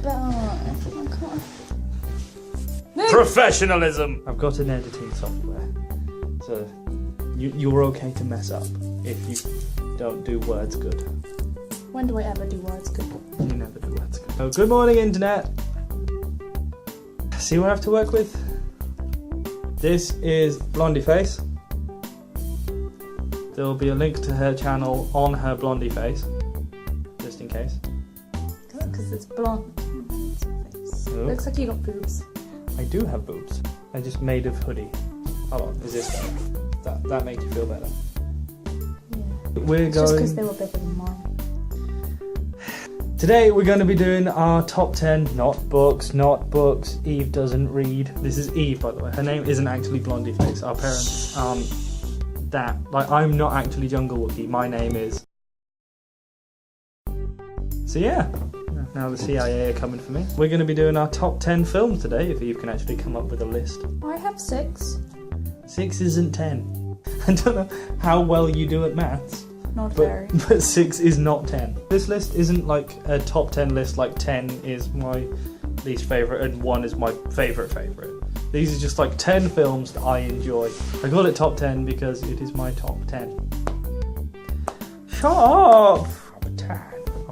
better. I can't. Professionalism! I've got an editing software, so you're okay to mess up if you don't do words good. When do I ever do words good? You never do words good. Oh, good morning, internet! See what I have to work with? This is Blondieface. There will be a link to her channel on her Blondieface, just in case. Because it's blonde. Face. Oh. Looks like you got boobs. I do have boobs. They're just made of hoodie. Hold on, is this better? That makes you feel better. Yeah. We're Just going. because they were bigger than mine. Today we're going to be doing our top 10 not books. Eve doesn't read. This is Eve, by the way. Her name isn't actually Blondieface. Our parents aren't that. Like, I'm not actually Jungle Wookie. My name is. So yeah, now the CIA are coming for me. We're going to be doing our top 10 films today, if Eve can actually come up with a list. I have 6. 6 isn't 10. I don't know how well you do at maths. Not very. But 6 is not 10. This list isn't like a top 10 list, like 10 is my least favourite and 1 is my favourite. These are just like 10 films that I enjoy. I call it top 10 because it is my top 10. Shut up!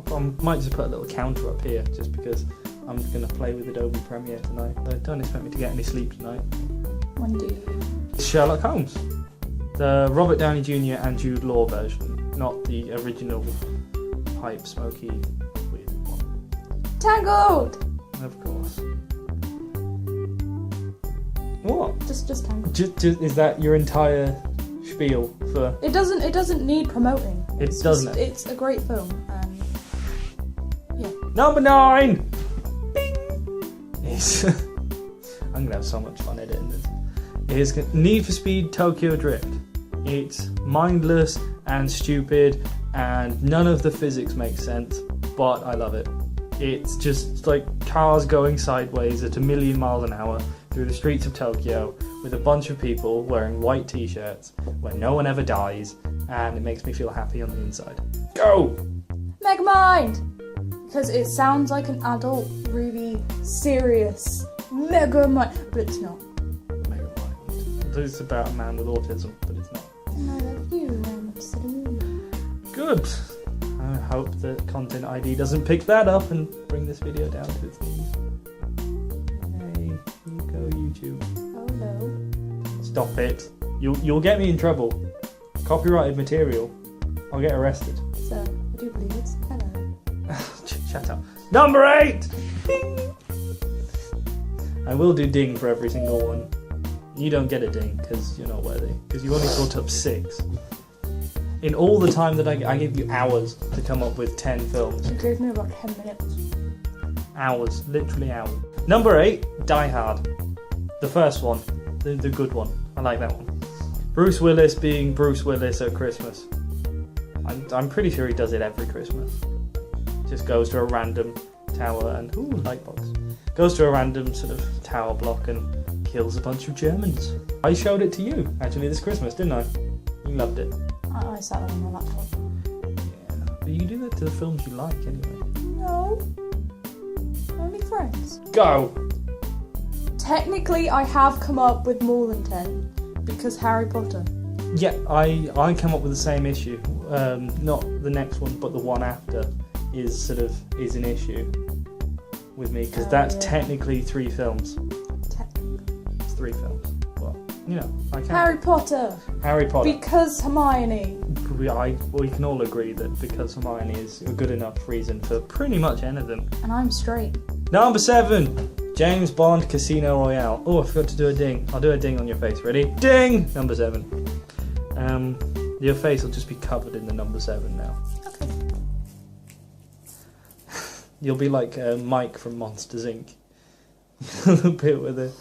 I might just put a little counter up here just because I'm going to play with Adobe Premiere tonight. So don't expect me to get any sleep tonight. When do you? Sherlock Holmes. The Robert Downey Jr. and Jude Law version. Not the original hype, smoky, weird one. Tangled! Of course. What? Just Tangled. Just, is that your entire spiel for... It doesn't need promoting. It doesn't. It's a great film. Yeah. Number 9! Bing! I'm going to have so much fun editing this. It's Need for Speed Tokyo Drift. It's mindless and stupid and none of the physics makes sense, but I love it. It's just like cars going sideways at 1,000,000 miles an hour through the streets of Tokyo with a bunch of people wearing white t-shirts where no one ever dies, and it makes me feel happy on the inside. Go! Megamind! Because it sounds like an adult, really serious Megamind, but it's not. Megamind. It's about a man with autism, but it's not. And I love you, and so do you. Good. I hope that Content ID doesn't pick that up and bring this video down to its knees. Hey, here you go, YouTube. Oh no. Stop it. You'll get me in trouble. Copyrighted material. I'll get arrested. So, I do believe it's hello. Shut up. Number 8! Ding! I will do ding for every single one. You don't get a ding because you're not worthy. Because you only brought up 6. In all the time that I gave you hours to come up with 10 films. You gave me about 10 minutes. Hours. Literally hours. Number 8, Die Hard. The first one. The good one. I like that one. Bruce Willis being Bruce Willis at Christmas. I'm pretty sure he does it every Christmas. Just goes to a random tower and... Ooh, lightbox. Goes to a random sort of tower block and kills a bunch of Germans. I showed it to you, actually, this Christmas, didn't I? You loved it. I sat on my laptop. Yeah, but you do that to the films you like, anyway. No. Only friends. Go! Technically, I have come up with more than 10, because Harry Potter. Yeah, I come up with the same issue. Not the next one, but the one after is an issue with me, because that's technically 3 films. It's 3 films. Well, you know, I can't. Harry Potter! Harry Potter. Because Hermione! We can all agree that because Hermione is a good enough reason for pretty much anything. And I'm straight. Number 7! James Bond Casino Royale. Oh, I forgot to do a ding. I'll do a ding on your face. Ready? Ding! Number 7. Your face will just be covered in the number 7 now. Okay. You'll be like Mike from Monsters Inc. The bit where they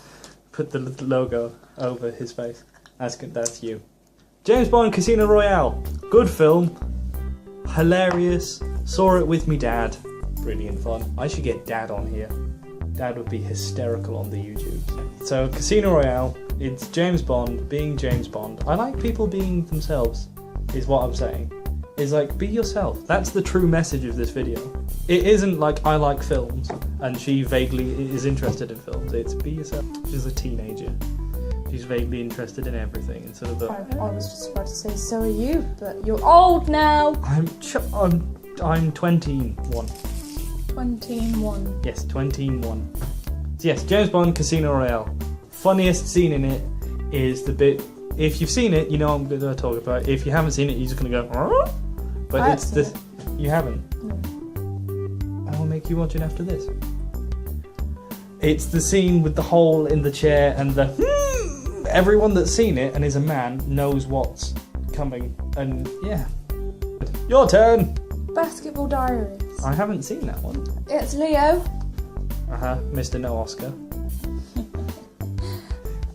put the logo over his face. That's good. That's you. James Bond Casino Royale. Good film. Hilarious. Saw it with me dad. Brilliant fun. I should get Dad on here. Dad would be hysterical on the YouTube. So Casino Royale. It's James Bond being James Bond. I like people being themselves, is what I'm saying. Is like, be yourself. That's the true message of this video. It isn't like I like films and she vaguely is interested in films. It's be yourself. She's a teenager. She's vaguely interested in everything and sort of the. I was just about to say, so are you, but you're old now. I'm 21. 21. Yes, 21. So yes, James Bond Casino Royale. Funniest scene in it is the bit. If you've seen it, you know I'm going to talk about. If you haven't seen it, you're just going to go. Arr? But it's the. You haven't. No. I'll make you watch it after this. It's the scene with the hole in the chair and the. Everyone that's seen it and is a man knows what's coming. And yeah. Your turn! Basketball Diaries. I haven't seen that one. It's Leo. Mr. No Oscar.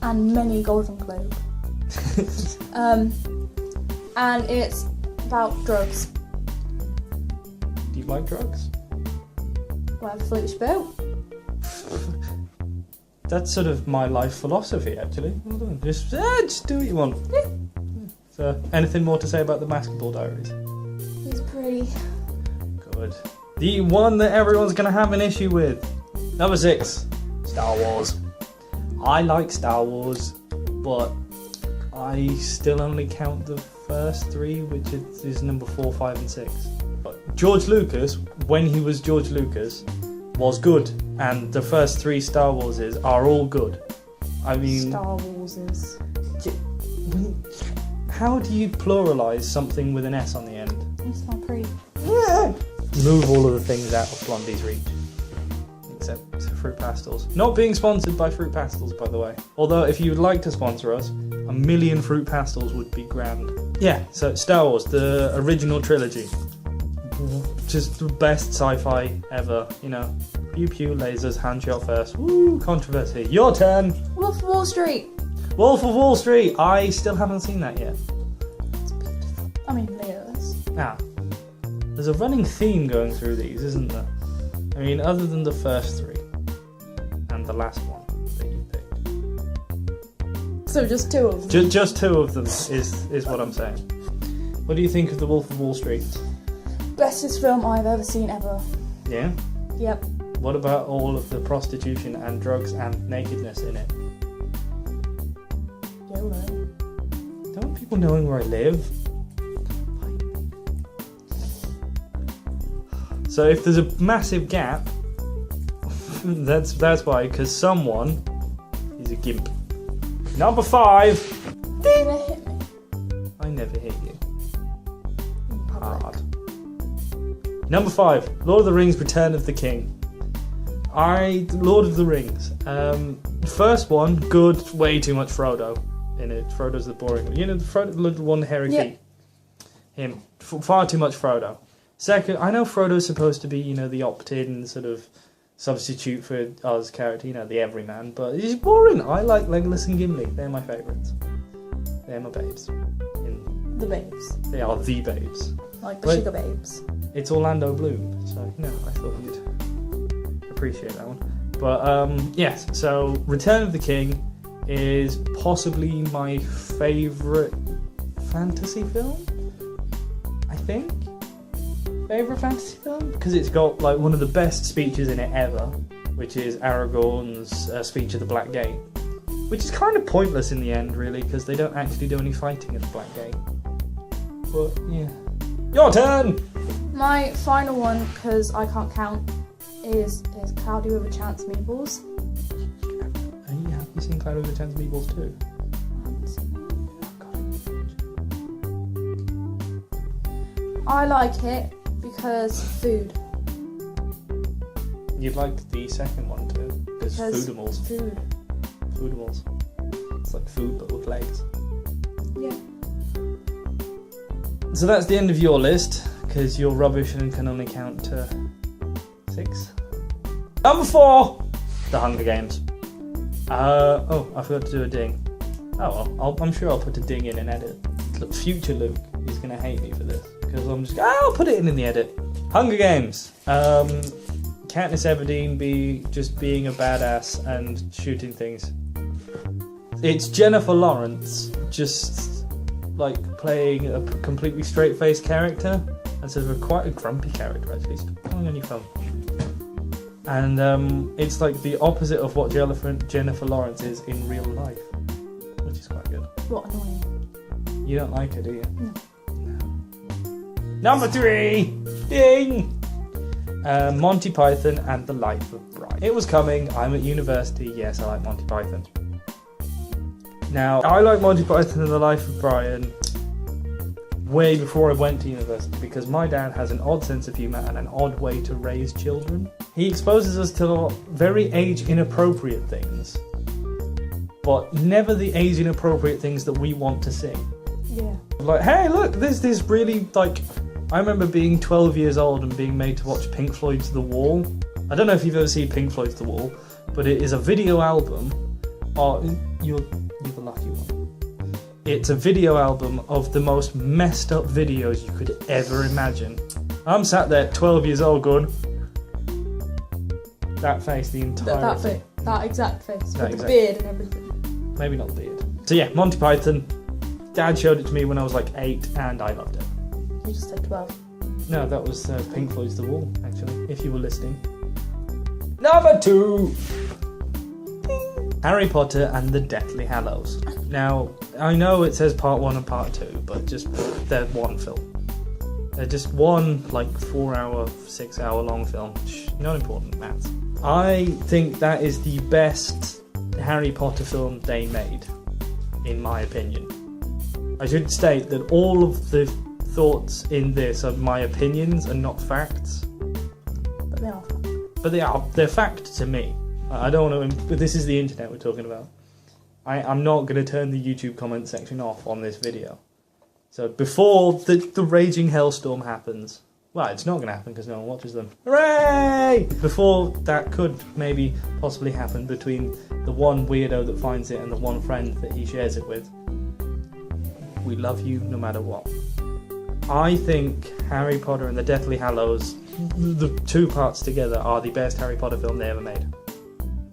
And many Golden Globe. And it's about drugs. Do you like drugs? Whatever floats your boat. That's sort of my life philosophy, actually. Just do what you want. Yeah. So, anything more to say about the Basketball Diaries? He's pretty. Good. The one that everyone's going to have an issue with. Number 6. Star Wars. I like Star Wars, but I still only count the first 3, which is number 4, 5 and 6. But George Lucas, when he was George Lucas, was good, and the first 3 Star Warses are all good. I mean, Star Warses. How do you pluralise something with an S on the end? It's not pretty. Move all of the things out of Blondie's reach. Except Fruit Pastels. Not being sponsored by Fruit Pastels, by the way. Although, if you would like to sponsor us, 1,000,000 Fruit Pastels would be grand. Yeah, so Star Wars, the original trilogy. Just the best sci-fi ever, you know. Pew pew, lasers, handshot first. Woo, controversy. Your turn! Wolf of Wall Street. Wolf of Wall Street! I still haven't seen that yet. It's beautiful. I mean, Leo's. Now, there's a running theme going through these, isn't there? I mean, other than the first 3 and the last one that you picked. So just 2 of them. Just 2 of them is what I'm saying. What do you think of The Wolf of Wall Street? Bestest film I've ever seen ever. Yeah? Yep. What about all of the prostitution and drugs and nakedness in it? YOLO. Don't want people knowing where I live. So if there's a massive gap, that's why, because someone is a gimp. Number 5. Did it hit me? I never hit you. In public. Hard. Number 5. Lord of the Rings: Return of the King. Lord of the Rings. First one, good. Way too much Frodo in it. Frodo's the boring one. You know, the little one, hairy feet. Him. Far too much Frodo. Second, I know Frodo's supposed to be, you know, the opt-in sort of substitute for us character, you know, the everyman, but he's boring. I like Legolas and Gimli. They're my favourites. They're my babes. The babes. They are the babes. Like the Wait. sugar babes. It's Orlando Bloom, so, you know, I thought you'd appreciate that one. But, yes, so Return of the King is possibly my favourite fantasy film, I think. Favourite fantasy film? Because it's got like one of the best speeches in it ever, which is Aragorn's speech at the Black Gate, which is kind of pointless in the end, really, because they don't actually do any fighting at the Black Gate. But yeah, your turn. My final one, because I can't count, is Cloudy with a Chance Meatballs. Have you seen Cloud with a Chance Meatballs too? I like it because food. You'd like the second one too, because Foodimals. Food. Foodimals. It's like food but with legs. Yeah. So that's the end of your list, because you're rubbish and can only count to 6. Number 4, The Hunger Games. I forgot to do a ding. Oh well, I'm sure I'll put a ding in and edit. Look, future Luke is going to hate me for this, because I'm just I'll put it in the edit. Hunger Games. Katniss Everdeen being a badass and shooting things. It's Jennifer Lawrence just like playing a completely straight-faced character, And so they're quite a grumpy character, actually. Stop pulling on your phone. And it's like the opposite of what Jennifer Lawrence is in real life, which is quite good. What annoying? You don't like her, do you? No. Number 3! Ding! Monty Python and the Life of Brian. It was coming. I'm at university. Yes, I like Monty Python. Now, I like Monty Python and the Life of Brian way before I went to university because my dad has an odd sense of humour and an odd way to raise children. He exposes us to very age-inappropriate things, but never the age-inappropriate things that we want to see. Yeah. Like, hey, look, there's this really, like... I remember being 12 years old and being made to watch Pink Floyd's The Wall. I don't know if you've ever seen Pink Floyd's The Wall, but it is a video album. Oh, you're the lucky one. It's a video album of the most messed up videos you could ever imagine. I'm sat there, 12 years old, going... That face, the entire thing. That exact face, that with exact... the beard and everything. Maybe not the beard. So yeah, Monty Python. Dad showed it to me when I was like 8, and I loved it. You just said 12. No, that was Pink Floyd's The Wall, actually, if you were listening. Number 2! Harry Potter and the Deathly Hallows. Now, I know it says part 1 and part 2, but just they're one film. They're just one, like, 4-hour, 6-hour long film. Not important, maths. I think that is the best Harry Potter film they made, in my opinion. I should state that all of the thoughts in this are my opinions and not facts. But they are fact. But they're fact to me. I don't want to... But this is the internet we're talking about. I'm not going to turn the YouTube comment section off on this video. So before the raging hellstorm happens... Well, it's not going to happen because no one watches them. Hooray! Before that could maybe possibly happen between the one weirdo that finds it and the one friend that he shares it with. We love you no matter what. I think Harry Potter and the Deathly Hallows, the 2 parts together, are the best Harry Potter film they ever made.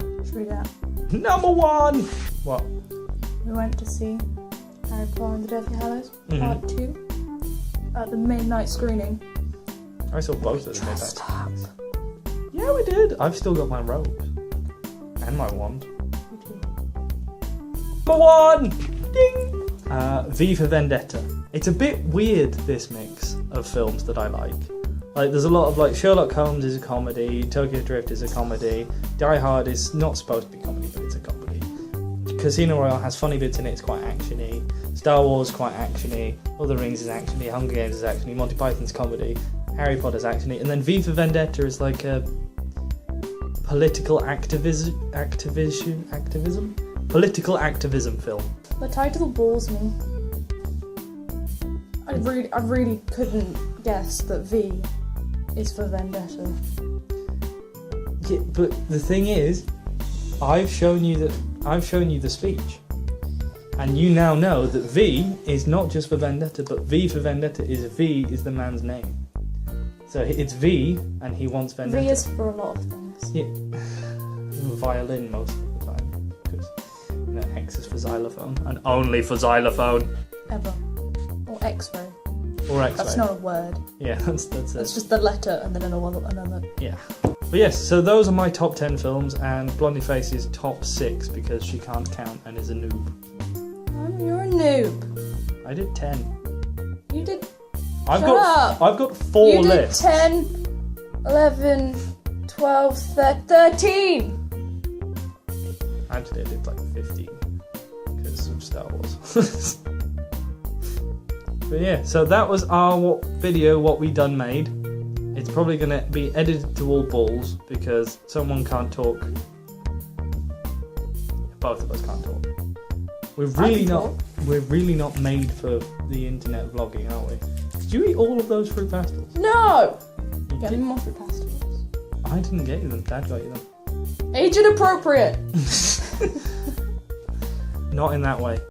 Let's read that. Number 1! What? We went to see Harry Potter and the Deathly Hallows, part 2, at the midnight screening. I saw both of them. Dressed up. Yeah, we did. I've still got my robe. And my wand. Number 1! Ding! V for Vendetta. It's a bit weird, this mix of films that I like. Like, there's a lot of, like, Sherlock Holmes is a comedy, Tokyo Drift is a comedy, Die Hard is not supposed to be comedy, but it's a comedy. Casino Royale has funny bits in it, it's quite actiony. Star Wars is quite actiony, Lord of the Rings is actiony, Hunger Games is actiony, Monty Python's comedy, Harry Potter's actiony, and then V for Vendetta is like a political activism? Political activism film. The title bores me. I really couldn't guess that V is for Vendetta. Yeah, but the thing is, I've shown you the speech, and you now know that V is not just for Vendetta, but V for Vendetta is the man's name. So it's V, and he wants Vendetta. V is for a lot of things. Yeah, violin most of the time, because X is for xylophone, and only for xylophone. Ever. Or X-ray. Or X-ray. That's not a word. Yeah, that's it. It's just the letter and then another. Yeah. But yes, so those are my top 10 films, and Blondieface is top 6 because she can't count and is a noob. Oh, you're a noob. I did 10. You did. I've got 4 you lists. You did 10, 11, 12, 13. Actually, I did like 15 because of Star Wars. But yeah, so that was our video, what we done made. It's probably going to be edited to all balls because someone can't talk. Both of us can't talk. We're really not made for the internet vlogging, are we? Did you eat all of those fruit pastilles? No! You Get did? me more fruit pastilles. I didn't get you them, Dad got you them. Age inappropriate! Not in that way.